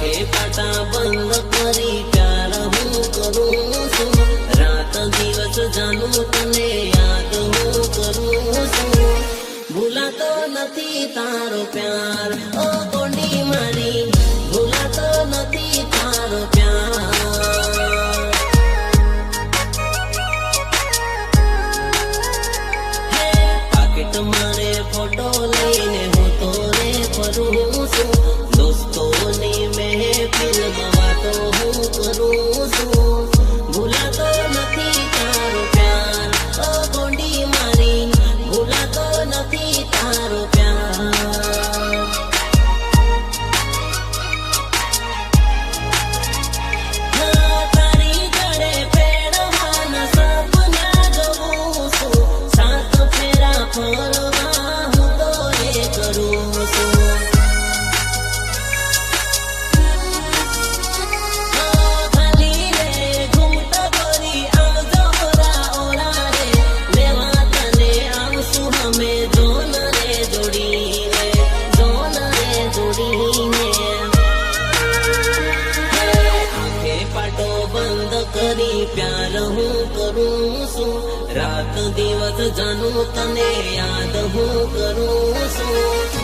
आंखे पाटा बंद करी प्यार हूँ करूँ छू रात दिवस जानू तने याद हूँ करूँ छू भूला तो नथी तारो प्यार ओ कोंडी मारी भूला तो नथी तारो प्यार हे पाकिट मारे फोटो लईने हूँ तो रे फरू छू दोस्तों ने महफिल में वातो हूँ करूँ छू भूला तो नथी तारो प्यार ओ कोंडी मारी भूला तो नथी तारो प्यार हाँ तारी जड़े पेड़वाना सपना जोऊं छू सात फेरा फरवा हूँ तो ये करूँ छू प्यार हूँ करूँ छू रात दिवस जानू तने याद हूँ करूँ छू।